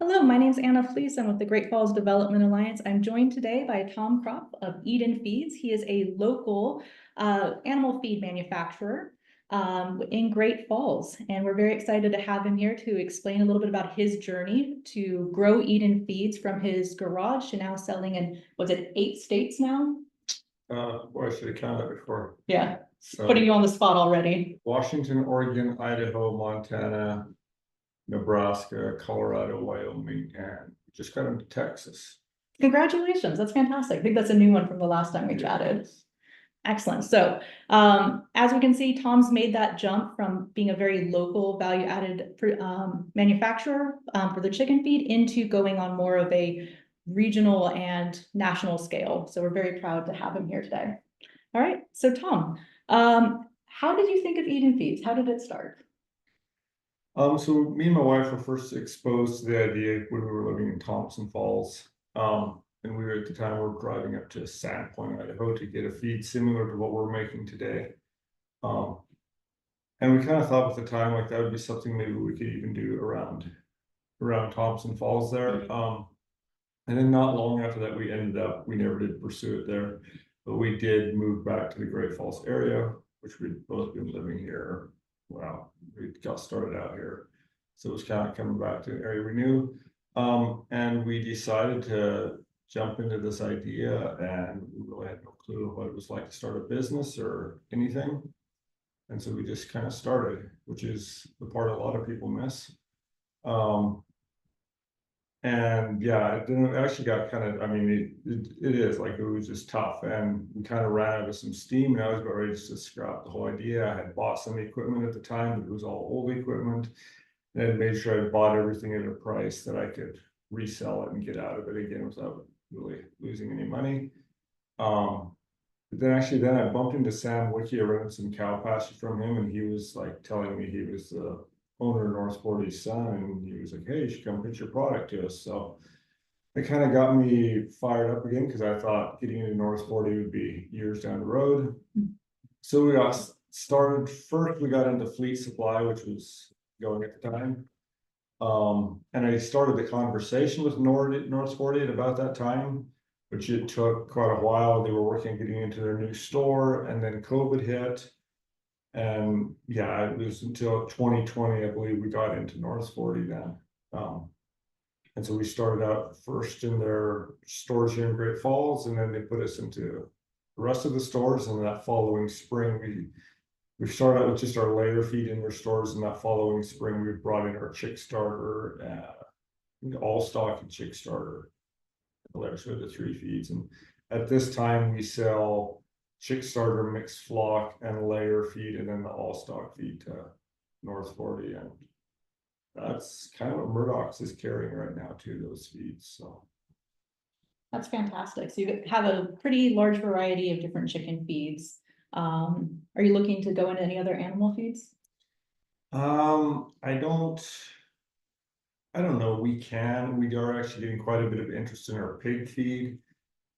Hello, my name is Anna Fleece. I'm with the Great Falls Development Alliance. I'm joined today by Tom Kropf of Eden Feeds. He is a local animal feed manufacturer in Great Falls, and we're very excited to have him here to explain a little bit about his journey to grow Eden Feeds from his garage to now selling in, was it 8 states now? Boy, I should have counted before. Yeah, So putting you on the spot already. Washington, Oregon, Idaho, Montana, Nebraska, Colorado, Wyoming, and just got into Texas. Congratulations, that's fantastic. I think that's a new one from the last time we chatted. Excellent. So as we can see, Tom's made that jump from being a very local value-added manufacturer for the chicken feed into going on more of a regional and national scale. So we're very proud to have him here today. All right. So Tom, how did you think of Eden Feeds? How did it start? So me and my wife were first exposed to the idea when we were living in Thompson Falls. And we were at the time we were driving up to Sandpoint, Idaho to get a feed similar to what we're making today. And we kind of thought at the time like that would be something maybe we could even do around Thompson Falls there. And then not long after that, we never did pursue it there, but we did move back to the Great Falls area, which we'd both been living here. Well, we got started out here. So it was kind of coming back to an area we knew. And we decided to jump into this idea, and we really had no clue what it was like to start a business or anything. And so we just kind of started, which is the part a lot of people miss. And yeah, it actually got kind of, I mean, it is like, it was just tough, and we kind of ran out of some steam, and I was about ready to scrap the whole idea. I had bought some equipment at the time, but it was all old equipment, and I made sure I bought everything at a price that I could resell it and get out of it again without really losing any money. But then I bumped into Sam Wiki. I rented some cow pasture from him, and he was like telling me he was the owner of North Forty's son, and he was like, "Hey, you should come pitch your product to us." So it kind of got me fired up again, because I thought getting into North Forty would be years down the road. So we got started. First, we got into fleet supply, which was going at the time. And I started the conversation with North Forty at about that time, which it took quite a while. They were working on getting into their new store, and then COVID hit. And yeah, it was until 2020, I believe, we got into North Forty then. And so we started out first in their stores here in Great Falls, and then they put us into the rest of the stores. And that following spring, we started out with just our layer feed in their stores, and that following spring we brought in our chick starter, all stock and chick starter. There's the 3 feeds, and at this time we sell chick starter, mixed flock, and layer feed, and then the all stock feed to North Forty, and that's kind of what Murdoch's is carrying right now too, those feeds. So That's fantastic. So you have a pretty large variety of different chicken feeds. Are you looking to go into any other animal feeds? I don't know. We are actually getting quite a bit of interest in our pig feed,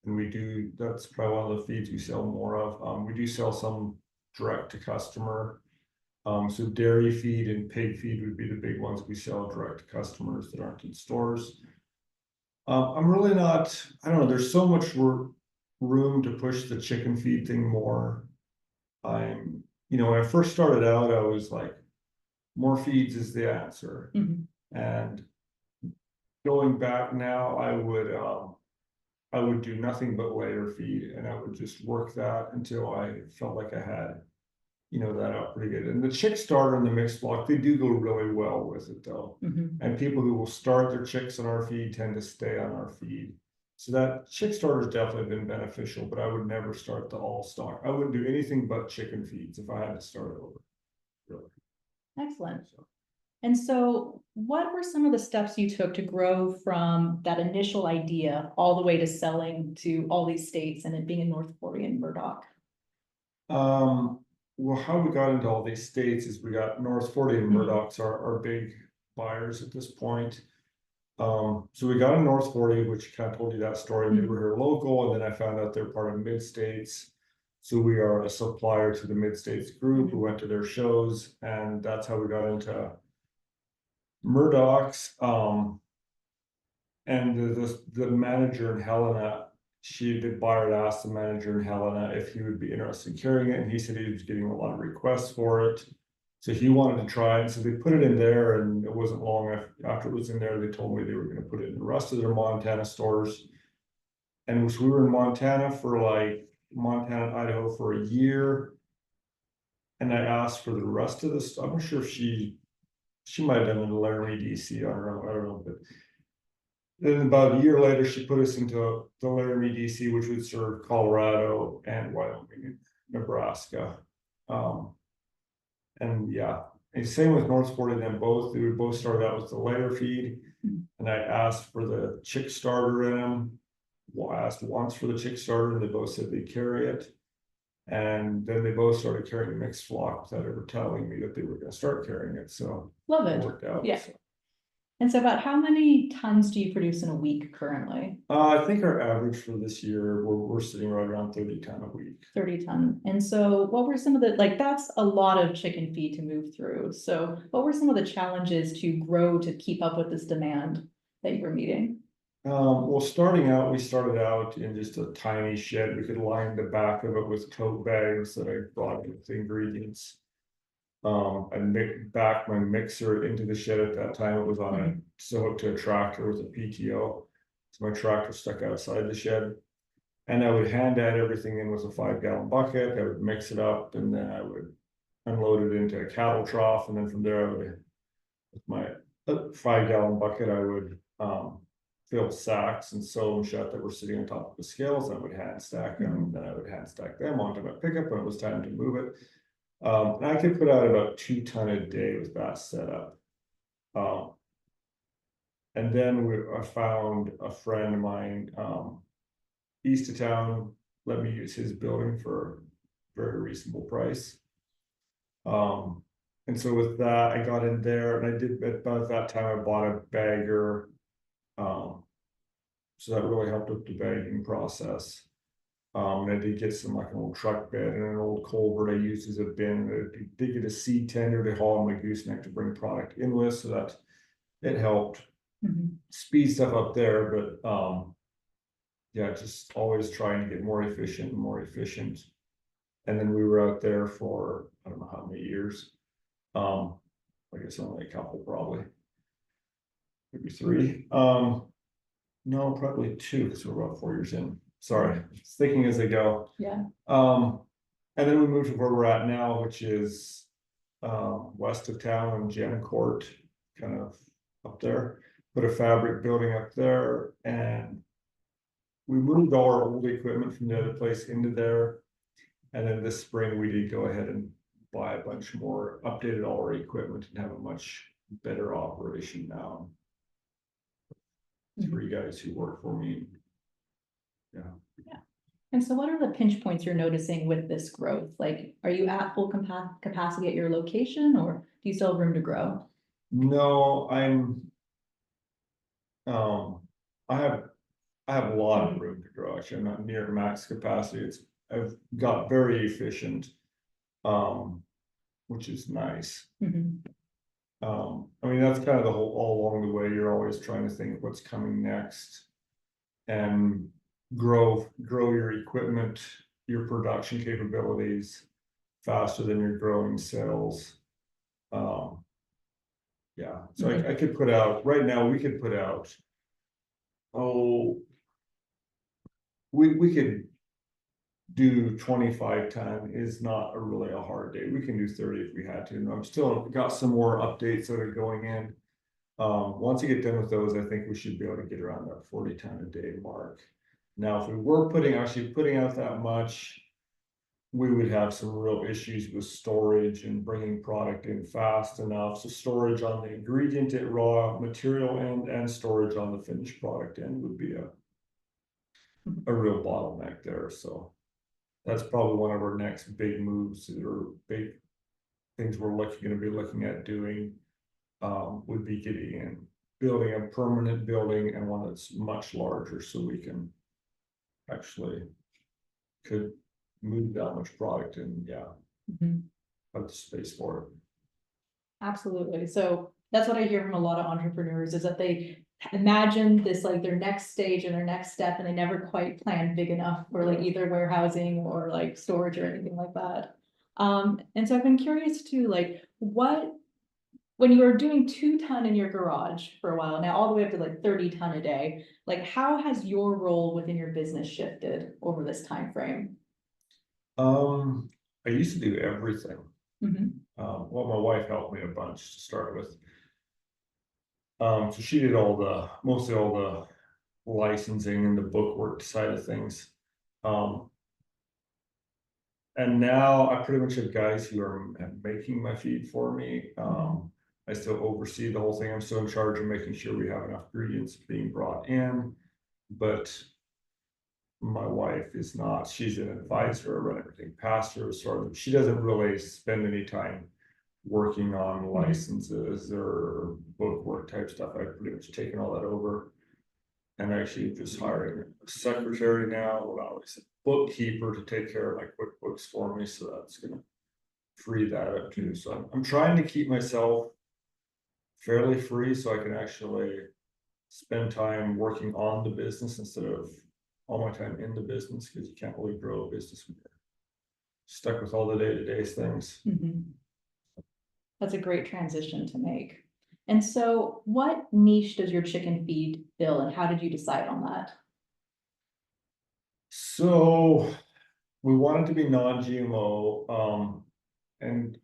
and that's probably one of the feeds we sell more of. We do sell some direct to customer. So dairy feed and pig feed would be the big ones we sell direct to customers that aren't in stores. I'm really not, I don't know, there's so much room to push the chicken feed thing more. When I first started out, I was like, more feeds is the answer. And going back now, I would do nothing but layer feed, and I would just work that until I felt like I had, that out pretty good. And the chick starter and the mixed flock, they do go really well with it though. And people who will start their chicks on our feed tend to stay on our feed. So that chick starter has definitely been beneficial, but I would never start the all stock. I wouldn't do anything but chicken feeds if I had to start over. Really. Excellent. And so what were some of the steps you took to grow from that initial idea all the way to selling to all these states and it being in North Forty and Murdoch? Well, how we got into all these states is we got North Forty and Murdoch's our big buyers at this point. So we got in North Forty, which kind of told you that story. They were here local, and then I found out they're part of Mid States. So we are a supplier to the Mid States group. We went to their shows, and that's how we got into Murdoch's. And the manager in Helena, the buyer had asked the manager in Helena if he would be interested in carrying it, and he said he was getting a lot of requests for it. So he wanted to try it, so they put it in there, and it wasn't long after it was in there, they told me they were gonna put it in the rest of their Montana stores. And so we were in Montana for like, Montana and Idaho for a year. And I asked for the rest of this, I'm not sure if she might have done it in Laramie, DC, I don't know, but. Then about a year later, she put us into the Laramie, DC, which would serve Colorado and Wyoming and Nebraska. And yeah, and same with North Florida, them both, they would both start out with the layer feed. And I asked for the chick starter in them. Well, I asked once for the chick starter, and they both said they'd carry it. And then they both started carrying mixed flock without ever telling me that they were gonna start carrying it, so. Love It it. worked out. Yeah. So. And so about how many tons do you produce in a week currently? I think our average for this year, we're sitting right around 30 ton a week. 30 ton. And so what were some of the, like, that's a lot of chicken feed to move through. So what were some of the challenges to grow to keep up with this demand that you were meeting? Well, we started out in just a tiny shed. We could line the back of it with tote bags that I brought with the ingredients. I backed my mixer into the shed at that time. It was on a so hooked to a tractor with a PTO. So my tractor stuck outside the shed. And I would hand add everything in with a 5-gallon bucket. I would mix it up, and then I would unload it into a cattle trough. And then from there, I would, with my 5-gallon bucket, I would fill sacks and sew them shut that were sitting on top of the scales. I would hand stack them, and then I would hand stack them onto my pickup when it was time to move it. And I could put out about 2 ton a day with that setup. And then I found a friend of mine, east of town, let me use his building for a very reasonable price. And so with that, I got in there, and I did, about that time I bought a bagger. So that really helped with the bagging process. And I did get some, like an old truck bed and an old culvert I used as a bin. I did get a seed tender to haul on my gooseneck to bring product in with, so that it helped speed stuff up there. But yeah, just always trying to get more efficient and more efficient. And then we were out there for, I don't know how many years. I guess only a couple, probably. Maybe 3. No, probably 2, because we're about 4 years in. Sorry, just thinking as I go. Yeah. And then we moved to where we're at now, which is west of town on Gem Court, kind of up there. Put a fabric building up there, and we moved all our old equipment from the other place into there. And then this spring we did go ahead and buy a bunch more, updated all our equipment, and have a much better operation now. 3 guys who work for me. Yeah. And so what are the pinch points you're noticing with this growth? Like, are you at full capacity at your location, or do you still have room to grow? No, I have a lot of room to grow. Actually, I'm not near max capacity. I've got very efficient, which is nice. I mean, that's kind of the whole, all along the way, you're always trying to think what's coming next, and grow your equipment, your production capabilities faster than you're growing sales. Yeah, so I could put out, right now, we could put out, we could do 25 ton is not really a hard day. We can do 30 if we had to. And I'm still got some more updates that are going in. Once you get done with those, I think we should be able to get around that 40 ton a day mark. Now, if we were putting out that much, we would have some real issues with storage and bringing product in fast enough. So storage on the ingredient at raw material end, and storage on the finished product end would be a real bottleneck there. So that's probably one of our next big moves, or big things we're going to be looking at doing, would be getting in, building a permanent building, and one that's much larger, so we can actually could move that much product, and yeah, have the space for it. Absolutely. So That's what I hear from a lot of entrepreneurs, is that they imagine this like their next stage and their next step, and they never quite plan big enough for like either warehousing or like storage or anything like that. And so I've been curious too, like when you were doing 2 ton in your garage for a while now, all the way up to like 30 ton a day, like how has your role within your business shifted over this time frame? I used to do everything. Mhm. Well, my wife helped me a bunch to start with. So she did mostly all the licensing and the bookwork side of things. And now I pretty much have guys who are making my feed for me. I still oversee the whole thing. I'm still in charge of making sure we have enough ingredients being brought in, but my wife is not. She's an advisor. I run everything past her, so she doesn't really spend any time working on licenses or bookwork type stuff. I've pretty much taken all that over. And actually just hiring a secretary now, well, it's a bookkeeper to take care of my QuickBooks for me, so that's gonna free that up too. So I'm trying to keep myself fairly free so I can actually spend time working on the business instead of all my time in the business, because you can't really grow a business when you're stuck with all the day-to-day things. Mhm. That's a great transition to make. And so what niche does your chicken feed fill, and how did you decide on that? So we wanted to be non-GMO, and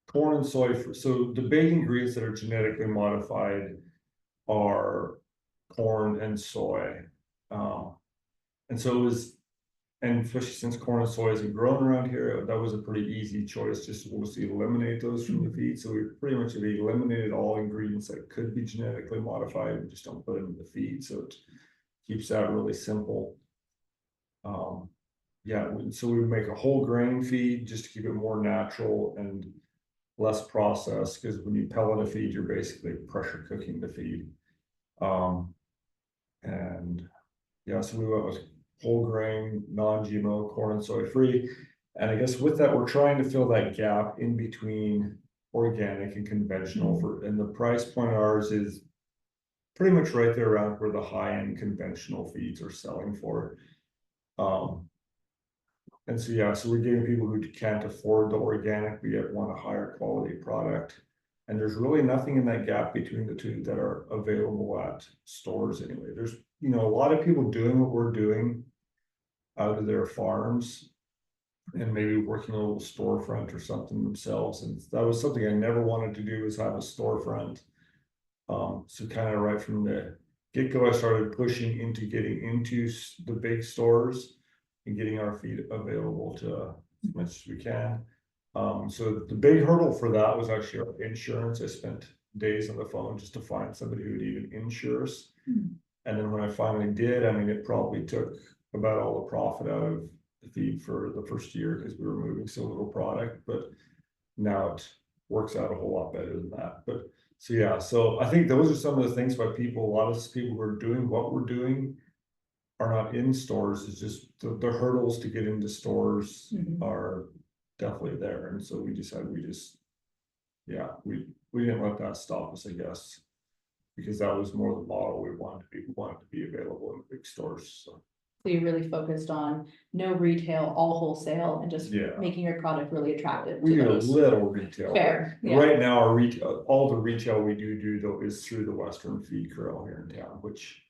corn and soy. So the big ingredients that are genetically modified are corn and soy. And so it was, and especially since corn and soy isn't grown around here, that was a pretty easy choice, just to eliminate those from the feed. So we pretty much have eliminated all ingredients that could be genetically modified. We just don't put them in the feed, so it keeps that really simple. Yeah, so we make a whole grain feed just to keep it more natural and less processed, because when you pellet a feed, you're basically pressure cooking the feed. And yeah, so we went with whole grain, non-GMO, corn and soy free. And I guess with that, we're trying to fill that gap in between organic and conventional and the price point of ours is pretty much right there around where the high-end conventional feeds are selling for. And so yeah, so we're giving people who can't afford the organic, we want a higher quality product. And there's really nothing in that gap between the two that are available at stores anyway. There's, a lot of people doing what we're doing out of their farms and maybe working a little storefront or something themselves. And that was something I never wanted to do, is have a storefront. So kind of right from the get-go, I started pushing into getting into the big stores and getting our feed available to as much as we can. So the big hurdle for that was actually our insurance. I spent days on the phone just to find somebody who would even insure us. And then when I finally did, I mean, it probably took about all the profit out of the feed for the first year, because we were moving so little product, but now it works out a whole lot better than that. But so yeah, so I think those are some of the things why a lot of people who are doing what we're doing are not in stores. It's just the hurdles to get into stores are definitely there. And so we decided we didn't let that stop us, I guess, because that was more the model we wanted to be available in big stores. So you really focused on no retail, all wholesale, and just making your product really attractive. We do a little retail. Fair. Yeah. Right now, our retail, all the retail we do though is through the Western Feed Corral here in town, which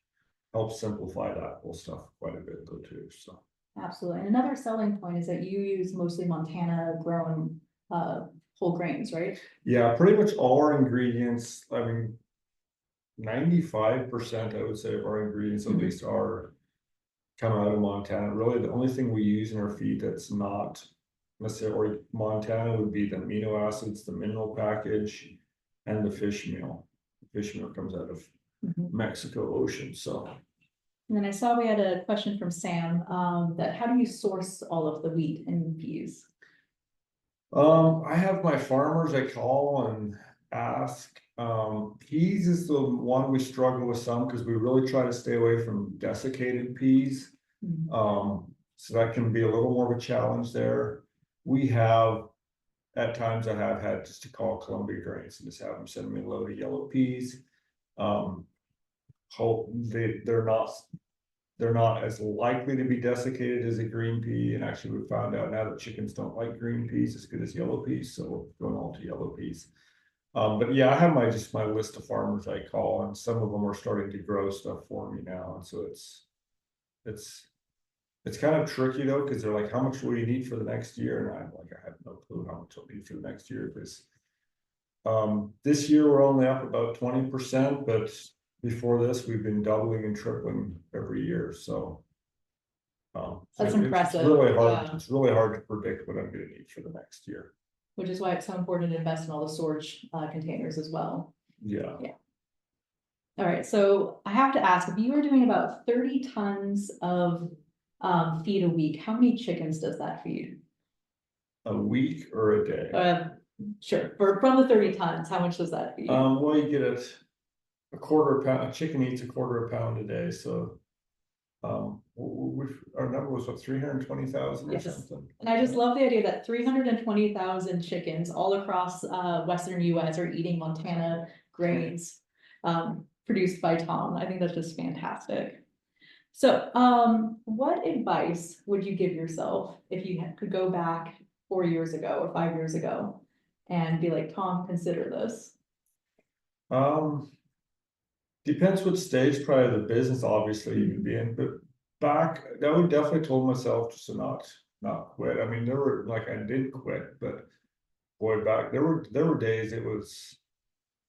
helps simplify that whole stuff quite a bit though too. So absolutely. And another selling point is that you use mostly Montana grown whole grains, right? Yeah, pretty much all our ingredients, I mean, 95% I would say of our ingredients at least are come out of Montana. Really the only thing we use in our feed that's not necessarily Montana would be the amino acids, the mineral package, and the fish meal. The fish meal comes out of Mexico Ocean. So and then I saw we had a question from Sam, that how do you source all of the wheat and peas? I have my farmers I call and ask. Peas is the one we struggle with some, because we really try to stay away from desiccated peas. So that can be a little more of a challenge there. We have at times I have had just to call Columbia Grains and just have them send me a load of yellow peas. Hope they're not as likely to be desiccated as a green pea. And actually we found out now that chickens don't like green peas as good as yellow peas, so we're going all to yellow peas. But yeah, I have my list of farmers I call, and some of them are starting to grow stuff for me now. And so it's kind of tricky though, because they're like, how much will you need for the next year? And I'm like, I have no clue how much I'll need for the next year, because this year we're only up about 20%, but before this we've been doubling and tripling every year. So That's it's impressive. really hard. Yeah. It's really hard to predict what I'm going to need for the next year. Which is why it's so important to invest in all the storage containers as well. Yeah. All right, so I have to ask, if you were doing about 30 tons of feed a week, how many chickens does that feed? A week or a day? Sure, from the 30 tons, how much does that feed? Well, you get it a quarter pound. A chicken eats a quarter of a pound a day, so our number was what, 320,000 or Yes. something. And I just love the idea that 320,000 chickens all across Western US are eating Montana grains produced by Tom. I think that's just fantastic. So what advice would you give yourself if you could go back 4 years ago or 5 years ago and be like, Tom, consider this? Depends what stage probably of the business obviously you could be in, but back, I would definitely told myself just to not quit. I mean, there were, like, I did quit, but boy, back there were days it was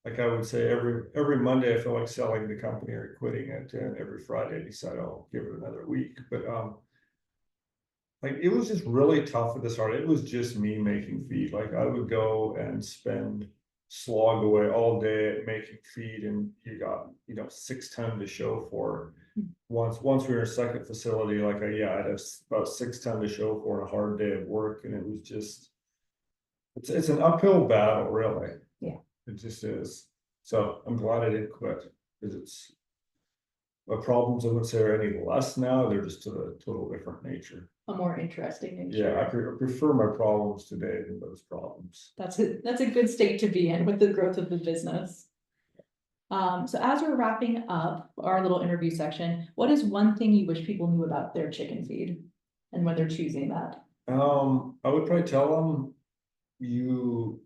like, I would say every Monday I felt like selling the company or quitting it, and every Friday I decide I'll give it another week. But like, it was just really tough at the start. It was just me making feed. Like, I would go and slog away all day at making feed, and you got 6 ton to show for. Once we were in a second facility, like I'd have about 6 ton to show for in a hard day of work, and it was just it's an uphill battle, really. Yeah, it just is. So I'm glad I didn't quit, because it's the problems I wouldn't say are any less now. They're just of a total different nature. a more interesting nature. Yeah, I prefer my problems today than those problems. That's a good state to be in with the growth of the business. So as we're wrapping up our little interview section, what is one thing you wish people knew about their chicken feed and when they're choosing that? I would probably tell them you're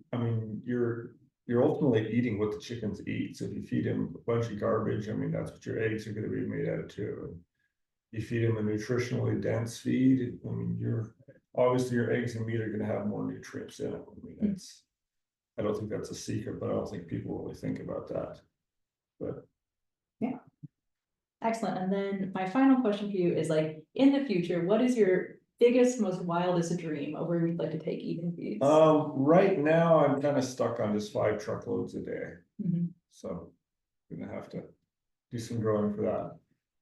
ultimately eating what the chickens eat. So if you feed them a bunch of garbage, I mean, that's what your eggs are going to be made out of too. And you feed them a nutritionally dense feed, I mean, obviously your eggs and meat are going to have more nutrients in it. I mean, I don't think that's a secret, but I don't think people really think about that. But yeah, excellent. And then my final question for you is, like, in the future, what is your biggest, most wildest dream of where you'd like to take Even Feeds? Right now I'm kind of stuck on just 5 truckloads a day. So I'm gonna have to do some growing for that.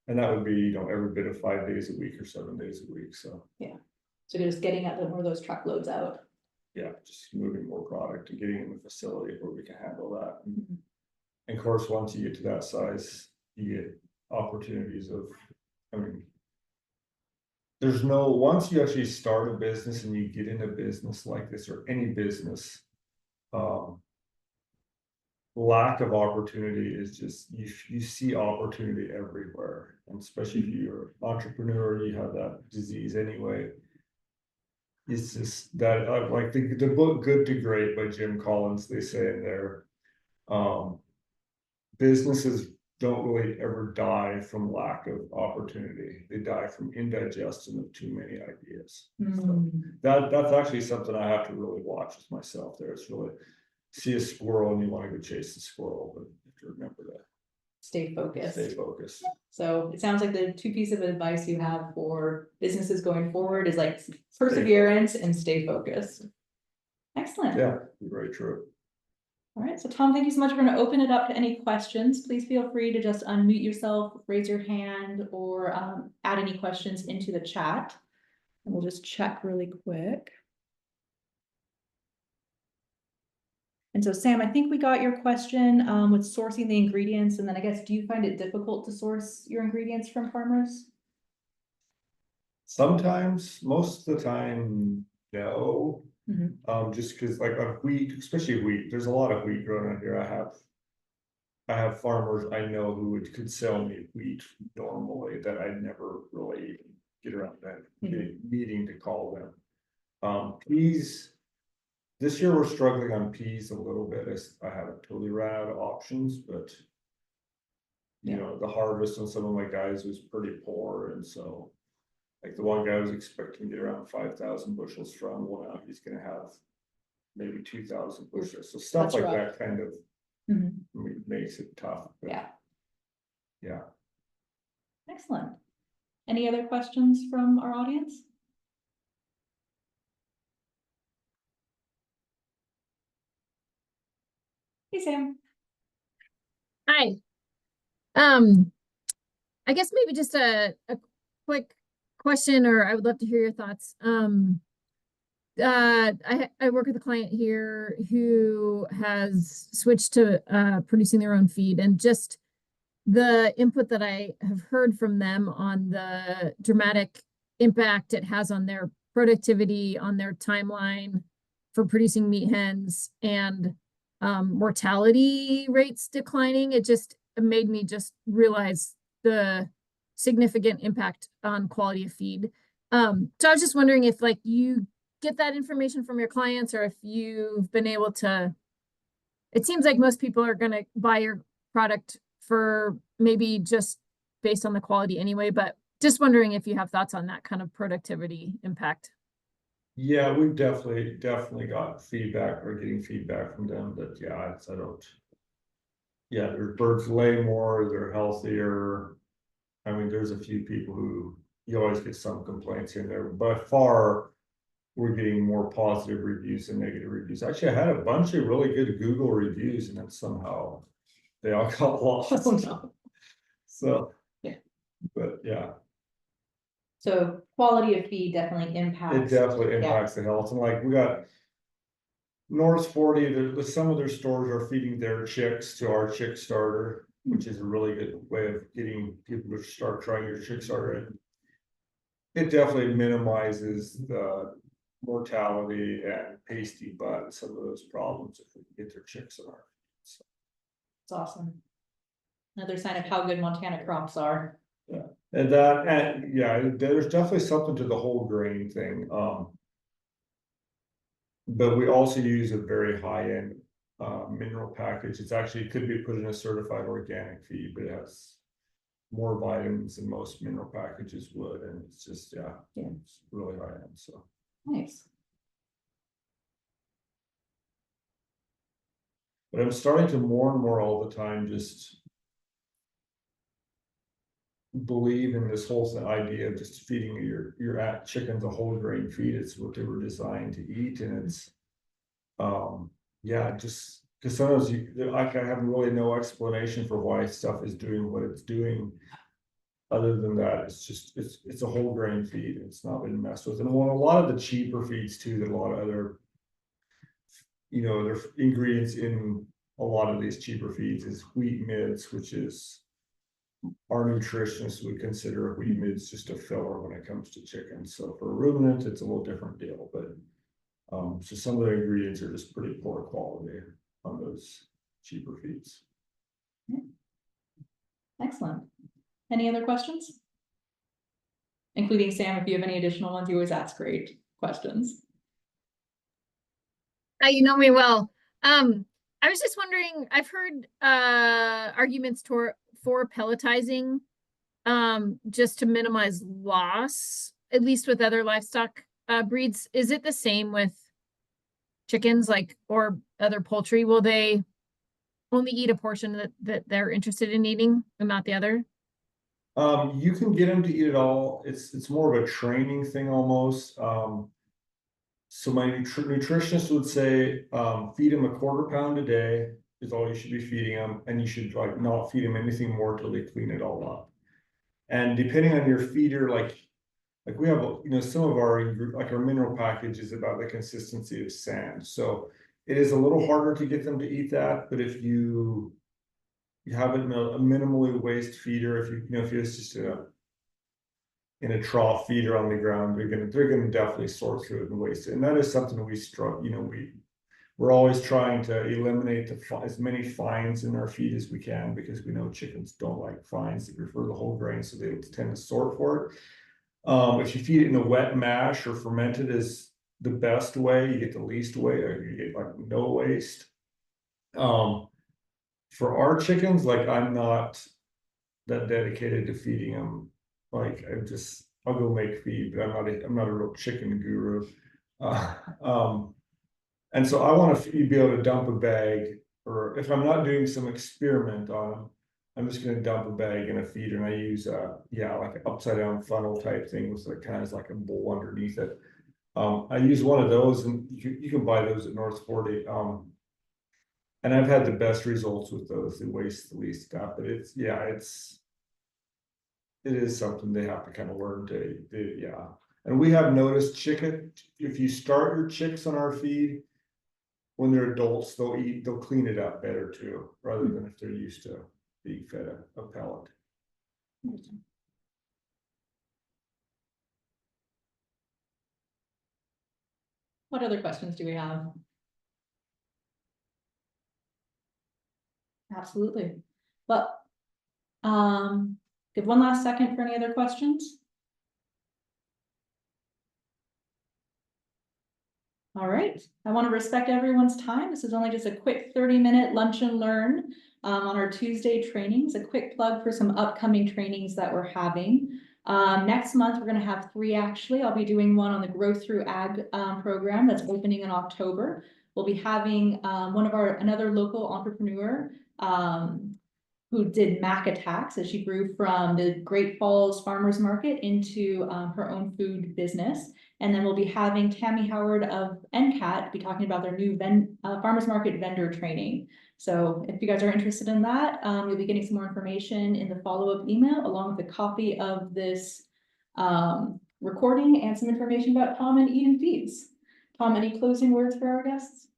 And that would be, every bit of 5 days a week or 7 days a week. So yeah. So just getting at more of those truckloads out. Yeah, just moving more product and getting in the facility where we can handle that. And of course, once you get to that size, you get opportunities of, I mean, once you actually start a business and you get in a business like this, or any business, lack of opportunity is just, you see opportunity everywhere. And especially if you're an entrepreneur, you have that disease anyway. It's just that, like the book Good to Great by Jim Collins, they say in there, businesses don't really ever die from lack of opportunity. They die from indigestion of too many ideas. So that's actually something I have to really watch with myself there. It's really, see a squirrel and you want to go chase the squirrel, but you have to remember that. Stay focused. Stay focused. So it sounds like the 2 pieces of advice you have for businesses going forward is like perseverance and stay focused. Excellent. Yeah, very true. All right, so Tom, thank you so much. We're going to open it up to any questions. Please feel free to just unmute yourself, raise your hand, or add any questions into the chat. And we'll just check really quick. And so Sam, I think we got your question with sourcing the ingredients. And then I guess, do you find it difficult to source your ingredients from farmers? Sometimes, most of the time, no. Just because like on wheat, especially wheat, there's a lot of wheat growing out here. I have farmers I know who could sell me wheat normally that I never really get around that meeting to call them. Peas, this year we're struggling on peas a little bit. I haven't totally ran out of options, but you know, the harvest on some of my guys was pretty poor, and so like the one guy was expecting to get around 5,000 bushels from, well now he's gonna have maybe 2,000 bushels. So stuff That's like rough. that kind of makes it tough. But yeah. Excellent. Any other questions from our audience? Hey, Sam. Hi. I guess maybe just a quick question, or I would love to hear your thoughts. I work with a client here who has switched to producing their own feed, and just the input that I have heard from them on the dramatic impact it has on their productivity, on their timeline for producing meat hens, and mortality rates declining. It just made me just realize the significant impact on quality of feed. So I was just wondering if like you get that information from your clients, or if you've been able to, it seems like most people are going to buy your product for maybe just based on the quality anyway, but just wondering if you have thoughts on that kind of productivity impact. Yeah, we've definitely got feedback or getting feedback from them that their birds lay more, they're healthier. I mean, there's a few people who you always get some complaints in there. By far, we're getting more positive reviews than negative reviews. Actually, I had a bunch of really good Google reviews, and then somehow they all got lost. Oh, no. So yeah. But yeah. So quality of feed definitely impacts. It definitely impacts the health. And like we got North 40, some of their stores are feeding their chicks to our chick starter, which is a really good way of getting people to start trying your chick starter. And it definitely minimizes the mortality and pasty butt and some of those problems if we can get their chicks in our feed. So. It's awesome. Another sign of how good Montana crops are. Yeah, and yeah, there's definitely something to the whole grain thing. But we also use a very high-end mineral package. It's actually, it could be put in a certified organic feed, but it has more vitamins than most mineral packages would, and it's just it's really high-end. So nice. But I'm starting to more and more all the time just believe in this whole idea of just feeding your chickens a whole grain feed. It's what they were designed to eat, and it's just because sometimes I have really no explanation for why stuff is doing what it's doing. Other than that, it's a whole grain feed. It's not been messed with, and a lot of the cheaper feeds too, that a lot of other their ingredients in a lot of these cheaper feeds is wheat midds, which is our nutritionists would consider wheat midds just a filler when it comes to chicken. So for a ruminant, it's a little different deal, but so some of the ingredients are just pretty poor quality on those cheaper feeds. Excellent. Any other questions? Including Sam, if you have any additional ones, you always ask great questions. You know me well. I was just wondering, I've heard arguments for pelletizing just to minimize loss, at least with other livestock breeds. Is it the same with chickens, like, or other poultry? Will they only eat a portion that they're interested in eating and not the other? You can get them to eat it all. It's more of a training thing almost. So my nutritionist would say, feed them a quarter pound a day is all you should be feeding them, and you should like not feed them anything more till they clean it all up. And depending on your feeder, like we have some of our mineral package is about the consistency of sand, so it is a little harder to get them to eat that. But if you have a minimally waste feeder, if it's just in a trough feeder on the ground, they're gonna definitely sort through it and waste it. And that is something we struggle, you know, we're always trying to eliminate as many fines in our feed as we can, because we know chickens don't like fines. They prefer the whole grain, so they tend to sort for it. If you feed it in a wet mash or fermented is the best way, you get the least waste, or you get like no waste. For our chickens, like I'm not that dedicated to feeding them. Like I'll go make feed, but I'm not a real chicken guru. And so I want to be able to dump a bag, or if I'm not doing some experiment on them, I'm just going to dump a bag in a feeder, and I use like an upside down funnel type thing with like kind of like a bowl underneath it. I use one of those, and you can buy those at North 40. And I've had the best results with those. They waste the least stuff, but it is something they have to kind of learn to. And we have noticed if you start your chicks on our feed, when they're adults, they'll clean it up better too, rather than if they're used to being fed a pellet. What other questions do we have? Absolutely. But give one last second for any other questions. All right, I want to respect everyone's time. This is only just a quick 30-minute lunch and learn on our Tuesday trainings. A quick plug for some upcoming trainings that we're having. Next month, we're going to have 3 actually. I'll be doing one on the Growth Through Ag program that's opening in October. We'll be having another local entrepreneur who did mac attacks as she grew from the Great Falls Farmers Market into her own food business. And then we'll be having Tammy Howard of NCAT be talking about their new farmers market vendor training. So if you guys are interested in that, you'll be getting some more information in the follow-up email, along with a copy of this recording and some information about Tom and Eden Feeds. Tom, any closing words for our guests?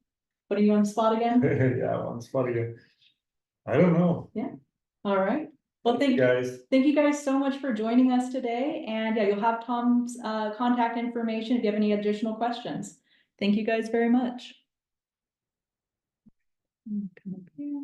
Putting you on the spot again? Yeah, on the spot again. I don't know. Yeah. All right. Well, thank you guys so much for joining us today. And yeah, you'll have Tom's contact information if you have any additional questions. Thank you guys very much. Come up here.